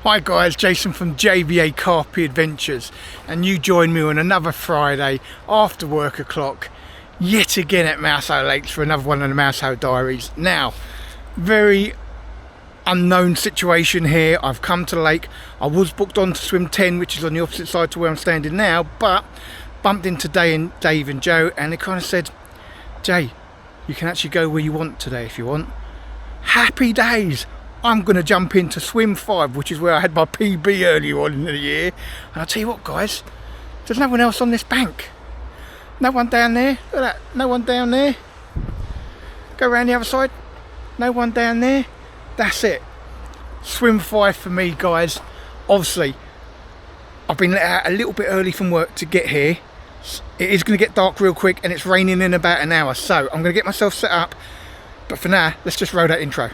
Hi guys, Jason from JBA Carpy Adventures, and you join me on another Friday after work o'clock yet again at Mousehole Lakes for another one of the Mousehole Diaries. Now, very unknown situation here. I've come to the lake. I was booked on to swim 10, which is on the opposite side to where I'm standing now, but bumped into Dave and Joe, and they kind of said, Jay, you can actually go where you want today if you want. Happy days. I'm going to jump into swim 5, which is where I had my PB earlier on in the year. And I'll tell you what guys, there's no one else on this bank. No one down there. Look at that. No one down there. Go around the other side. No one down there. That's it. Swim 5 for me guys. Obviously, I've been let out a little bit early from work to get here. It is going to get dark real quick and it's raining in about an hour. So I'm going to get myself set up. But for now, let's just roll that intro.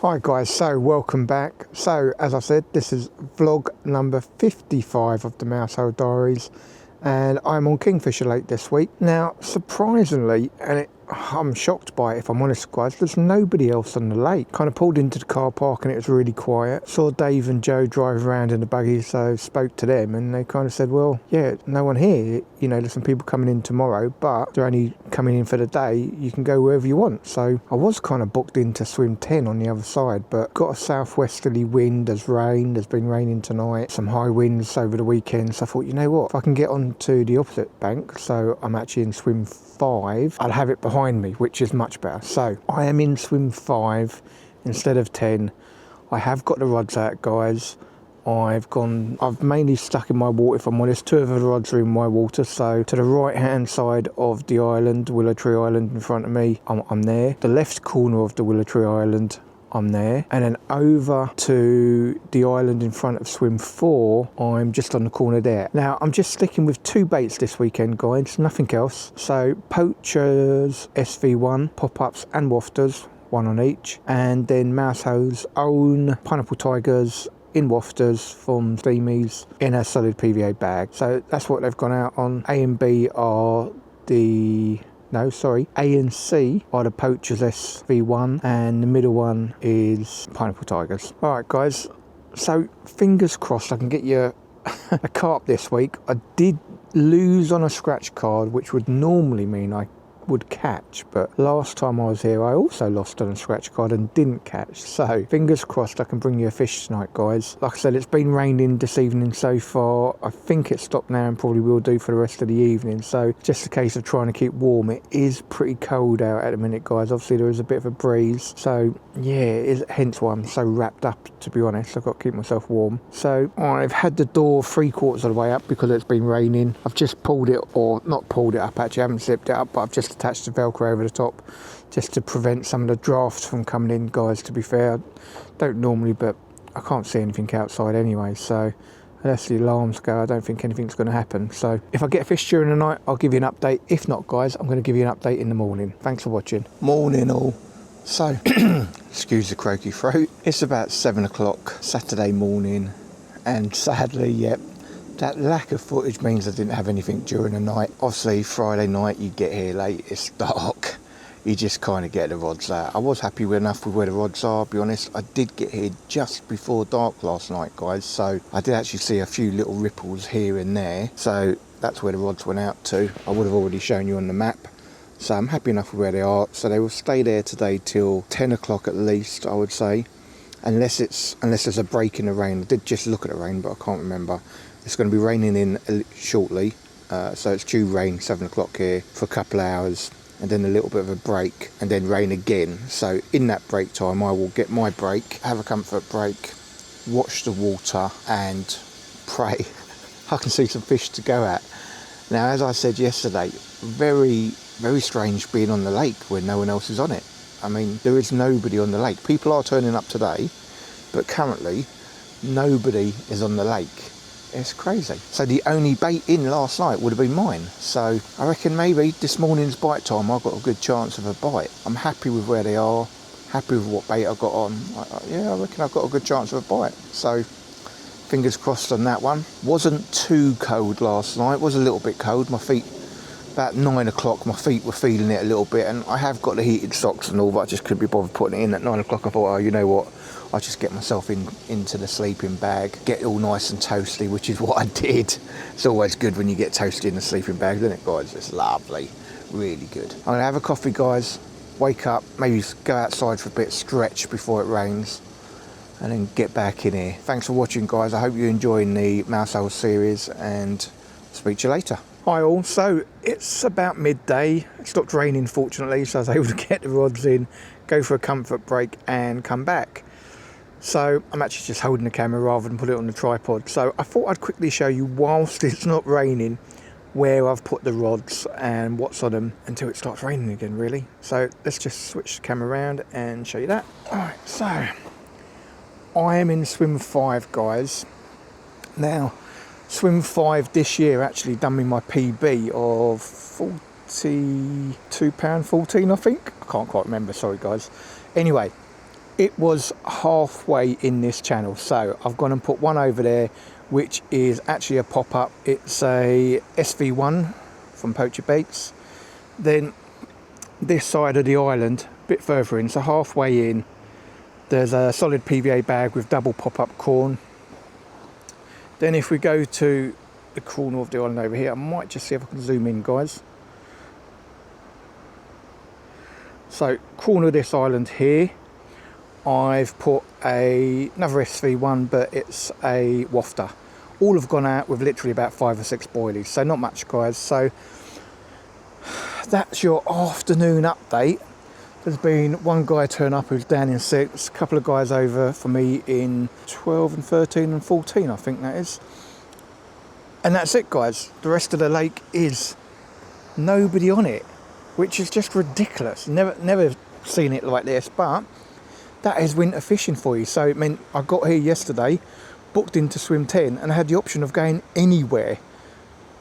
Hi guys, so welcome back. So as I said, this is vlog number 55 of the Mousehole Diaries, and I'm on Kingfisher Lake this week. Now surprisingly, and I'm shocked by it if I'm honest guys, there's nobody else on the lake. Kind of pulled into the car park and it was really quiet. Saw Dave and Joe drive around in the buggy, so spoke to them and they kind of said, well yeah, no one here, you know, there's some people coming in tomorrow but they're only coming in for the day, you can go wherever you want. So I was kind of booked in to swim 10 on the other side, but got a southwesterly wind, there's been raining tonight, some high winds over the weekend, so I thought, you know what, if I can get onto the opposite bank, so I'm actually in swim 5, I'll have it behind me, which is much better. So I am in swim 5 instead of 10. I have got the rods out guys. I've mainly stuck in my water if I'm honest. 2 of the rods are in my water, so to the right hand side of the island, Willow Tree Island in front of me, I'm there. The left corner of the Willow Tree Island, I'm there, and then over to the island in front of swim 4, I'm just on the corner there. Now I'm just sticking with 2 baits this weekend guys, nothing else. So Poacher's SV1 pop-ups and wafters, 1 on each, and then Mousehole's own Pineapple Tigers in wafters from Steamies in a solid PVA bag. So that's what they've gone out on. A and B are A and C are the Poacher's SV1 and the middle one is Pineapple Tigers. Alright guys, so fingers crossed I can get you a carp this week. I did lose on a scratch card, which would normally mean I would catch, but last time I was here I also lost on a scratch card and didn't catch, so fingers crossed I can bring you a fish tonight guys. Like I said, it's been raining this evening so far. I think it's stopped now and probably will do for the rest of the evening, so just a case of trying to keep warm. It is pretty cold out at the minute guys, obviously there is a bit of a breeze, so yeah, hence why I'm so wrapped up, to be honest. I've got to keep myself warm. So I've had the door 3/4 of the way up because it's been raining. I've just pulled it, or not pulled it up actually, I haven't zipped it up, but I've just attached the velcro over the top just to prevent some of the draft from coming in guys. To be fair, I don't normally, but I can't see anything outside anyway, so unless the alarms go I don't think anything's going to happen. So if I get a fish during the night I'll give you an update. If not guys, I'm going to give you an update in the morning. Thanks for watching. Morning all. So excuse the croaky throat, it's about 7 o'clock Saturday morning, and sadly that lack of footage means I didn't have anything during the night. Obviously Friday night you get here late, it's dark, you just kind of get the rods out. I was happy enough with where the rods are, I'll be honest. I did get here just before dark last night guys, so I did actually see a few little ripples here and there, so that's where the rods went out to. I would have already shown you on the map, so I'm happy enough with where they are. So they will stay there today till 10 o'clock at least, I would say, unless there's a break in the rain. I did just look at the rain but I can't remember. It's going to be raining in shortly, so it's due rain 7 o'clock here for a couple of hours, and then a little bit of a break, and then rain again. So in that break time I will get my break, have a comfort break, watch the water and pray I can see some fish to go at. Now as I said yesterday, very, very strange being on the lake when no one else is on it. I mean, there is nobody on the lake. People are turning up today, but currently nobody is on the lake. It's crazy. So the only bait in last night would have been mine. So I reckon maybe this morning's bite time I've got a good chance of a bite. I'm happy with where they are, happy with what bait I got on. Yeah, I reckon I've got a good chance of a bite. So fingers crossed on that one. Wasn't too cold last night, was a little bit cold. My feet, about 9 o'clock, my feet were feeling it a little bit, and I have got the heated socks and all, but I just couldn't be bothered putting it in at 9 o'clock. I thought, oh, you know what? I just get myself into the sleeping bag, get it all nice and toasty, which is what I did. It's always good when you get toasty in the sleeping bag, isn't it, guys? It's lovely, really good. I'm gonna have a coffee, guys, wake up, maybe go outside for a bit, stretch before it rains, and then get back in here. Thanks for watching, guys. I hope you're enjoying the Mousehole series, and speak to you later. Hi all, so it's about midday. It stopped raining, fortunately, so I was able to get the rods in, go for a comfort break and come back. So I'm actually just holding the camera rather than put it on the tripod. So I thought I'd quickly show you, whilst it's not raining, where I've put the rods and what's on them until it starts raining again, really. So let's just switch the camera around and show you that. Alright, so I am in swim 5, guys. Now, swim 5 this year actually done me my PB of £42.14, I think. I can't quite remember, sorry guys. Anyway, it was halfway in this channel, so I've gone and put one over there, which is actually a pop-up. It's a SV1 from Poacher Baits. Then this side of the island, a bit further in, so halfway in, there's a solid PVA bag with double pop-up corn. Then if we go to the corner of the island over here, I might just see if I can zoom in, guys. So corner of this island here, I've put another SV1, but it's a wafter. All have gone out with literally about 5 or 6 boilies, so not much, guys. So that's your afternoon update. There's been one guy turn up who's down in 6, a couple of guys over for me in 12 and 13 and 14, I think that is. And that's it, guys. The rest of the lake is nobody on it, which is just ridiculous. Never seen it like this, but that is winter fishing for you. So it meant I got here yesterday, booked into swim 10, and I had the option of going anywhere.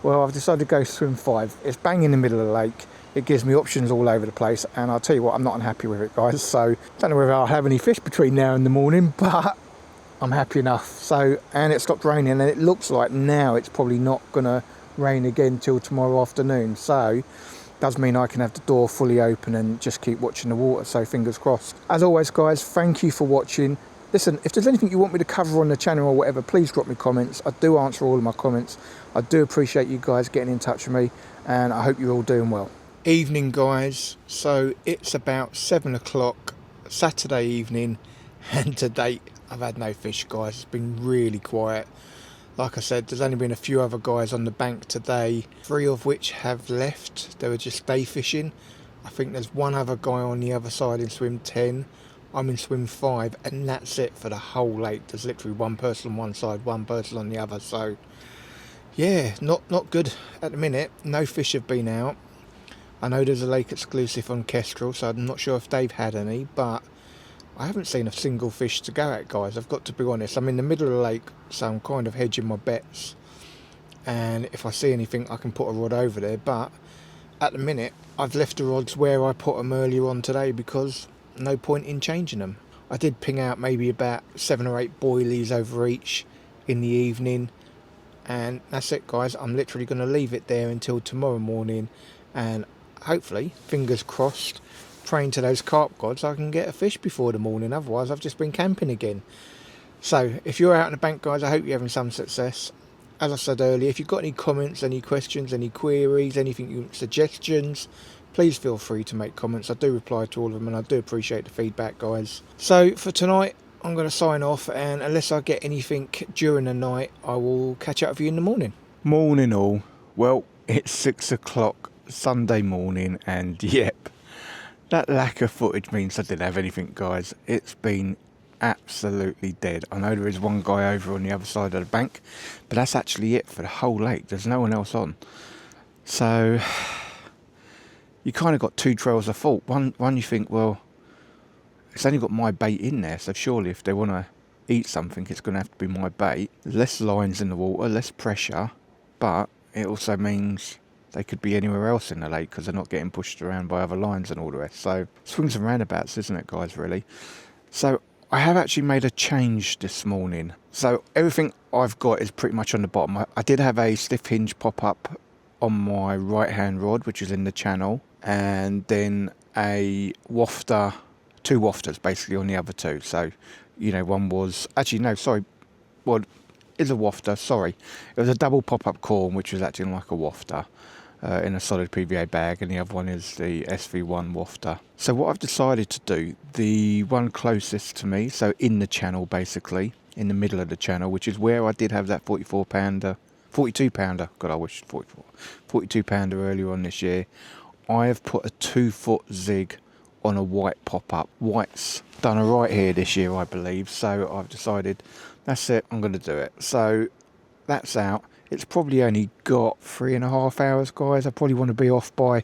Well, I've decided to go swim 5. It's bang in the middle of the lake. It gives me options all over the place, and I'll tell you what, I'm not unhappy with it, guys. So don't know whether I'll have any fish between now and the morning, but I'm happy enough. So, and it stopped raining, and it looks like now it's probably not gonna rain again till tomorrow afternoon. So does mean I can have the door fully open and just keep watching the water, so fingers crossed. As always, guys, thank you for watching. Listen, if there's anything you want me to cover on the channel or whatever, please drop me comments. I do answer all of my comments. I do appreciate you guys getting in touch with me, and I hope you're all doing well. Evening, guys. So it's about 7 o'clock Saturday evening, and to date I've had no fish, guys. It's been really quiet. Like I said, there's only been a few other guys on the bank today, 3 of which have left. They were just day fishing. I think there's one other guy on the other side in swim 10. I'm in swim 5, and that's it for the whole lake. There's literally one person on one side, one person on the other. So yeah, not good at the minute. No fish have been out. I know there's a lake exclusive on Kestrel, so I'm not sure if they've had any, but I haven't seen a single fish to go at, guys. I've got to be honest. I'm in the middle of the lake, so I'm kind of hedging my bets, and if I see anything I can put a rod over there. But at the minute I've left the rods where I put them earlier on today, because no point in changing them. I did ping out maybe about 7 or 8 boilies over each in the evening, and that's it, guys. I'm literally going to leave it there until tomorrow morning, and hopefully, fingers crossed, praying to those carp gods, I can get a fish before the morning. Otherwise I've just been camping again. So if you're out in the bank, guys, I hope you're having some success. As I said earlier, if you've got any comments, any questions, any queries, anything, suggestions, please feel free to make comments. I do reply to all of them, and I do appreciate the feedback, guys. So for tonight, I'm going to sign off, and unless I get anything during the night, I will catch up with you in the morning. Morning all. Well, it's 6 o'clock Sunday morning, and yep, that lack of footage means I didn't have anything, guys. It's been absolutely dead. I know there is one guy over on the other side of the bank, but that's actually it for the whole lake. There's no one else on. So you kind of got 2 trails of thought. One you think, well, it's only got my bait in there, so surely if they want to eat something, it's going to have to be my bait. There's less lines in the water, less pressure, but it also means they could be anywhere else in the lake because they're not getting pushed around by other lines and all the rest. So swings and roundabouts, isn't it, guys, really? So I have actually made a change this morning. So everything I've got is pretty much on the bottom. I did have a stiff hinge pop up on my right hand rod, which is in the channel, and then a wafter, 2 wafters basically on the other 2. So, you know, one was actually, no, sorry, well, is a wafter, sorry. It was a double pop up corn, which was acting like a wafter. In a solid PVA bag, and the other one is the SV1 wafter. So what I've decided to do, the one closest to me, so in the channel basically, in the middle of the channel, which is where I did have that 44 pounder, 42 pounder, God I wish 44, 42 pounder earlier on this year, I have put a 2-foot zig on a white pop-up. White's done a right here this year, I believe, so I've decided, that's it, I'm going to do it. So that's out. It's probably only got 3.5 hours, guys. I probably want to be off by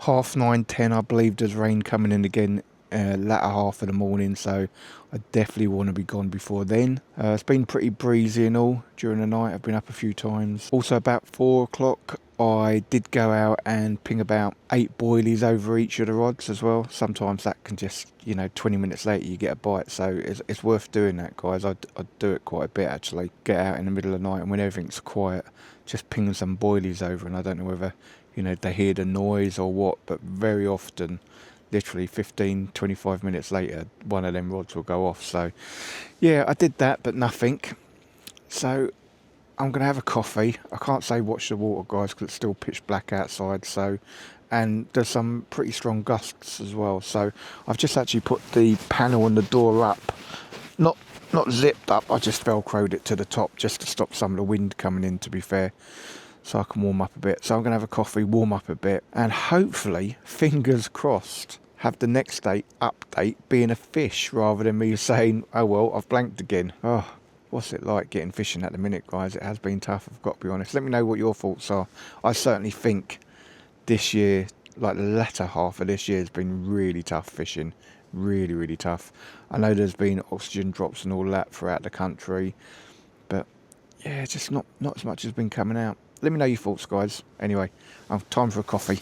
9:30, 10. I believe there's rain coming in again latter half of the morning, so I definitely want to be gone before then. It's been pretty breezy and all during the night. I've been up a few times. Also about 4 o'clock I did go out and ping about 8 boilies over each of the rods as well. Sometimes that can just, you know, 20 minutes later you get a bite, so it's worth doing that, guys. I'd do it quite a bit actually. Get out in the middle of the night and when everything's quiet, just ping some boilies over, and I don't know whether, you know, they hear the noise or what, but very often, literally 15-25 minutes later, one of them rods will go off. So yeah, I did that, but nothing. So I'm going to have a coffee. I can't say watch the water, guys, because it's still pitch black outside. So, and there's some pretty strong gusts as well. So I've just actually put the panel on the door up, not zipped up. I just velcroed it to the top just to stop some of the wind coming in, to be fair, so I can warm up a bit. So I'm going to have a coffee, warm up a bit, and hopefully, fingers crossed, have the next day update being a fish rather than me saying, oh well, I've blanked again. Oh, what's it like getting fishing at the minute, guys? It has been tough, I've got to be honest. Let me know what your thoughts are. I certainly think this year, like the latter half of this year, has been really tough fishing. Really, really tough. I know there's been oxygen drops and all that throughout the country, but yeah, just not as much has been coming out. Let me know your thoughts, guys. Anyway, time for a coffee.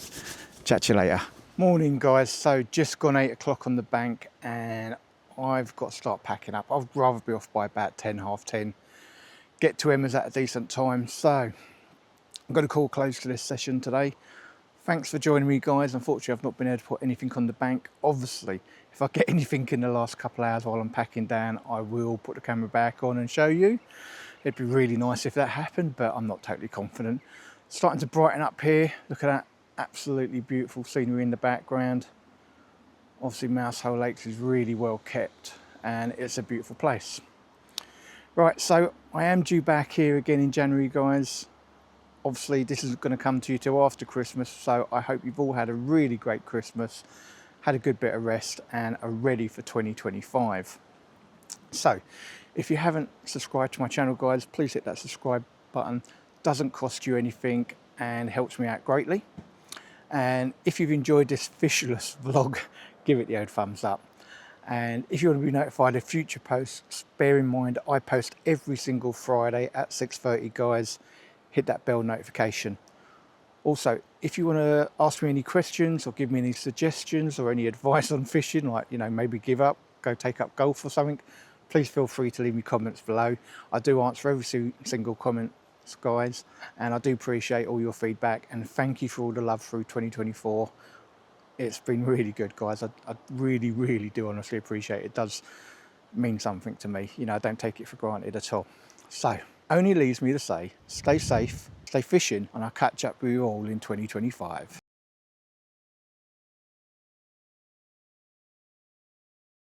Chat to you later. Morning, guys. So just gone 8 o'clock on the bank and I've got to start packing up. I'd rather be off by about 10, half 10. Get to Emma's at a decent time. So I'm going to call close to this session today. Thanks for joining me, guys. Unfortunately, I've not been able to put anything on the bank. Obviously, if I get anything in the last couple of hours while I'm packing down, I will put the camera back on and show you. It'd be really nice if that happened, but I'm not totally confident. Starting to brighten up here. Look at that absolutely beautiful scenery in the background. Obviously, Mousehole Lakes is really well kept and it's a beautiful place. Right, so I am due back here again in January, guys. Obviously, this is going to come to you till after Christmas, so I hope you've all had a really great Christmas, had a good bit of rest, and are ready for 2025. So, if you haven't subscribed to my channel, guys, please hit that subscribe button. Doesn't cost you anything and helps me out greatly. And if you've enjoyed this fishless vlog, give it the old thumbs up. And if you want to be notified of future posts, bear in mind I post every single Friday at 6:30, guys. Hit that bell notification. Also, if you want to ask me any questions or give me any suggestions or any advice on fishing, like, you know, maybe give up, go take up golf or something, please feel free to leave me comments below. I do answer every single comment, guys, and I do appreciate all your feedback, and thank you for all the love through 2024. It's been really good, guys. I really, really do honestly appreciate it. It does mean something to me. You know, I don't take it for granted at all. So, only leaves me to say, stay safe, stay fishing, and I'll catch up with you all in 2025.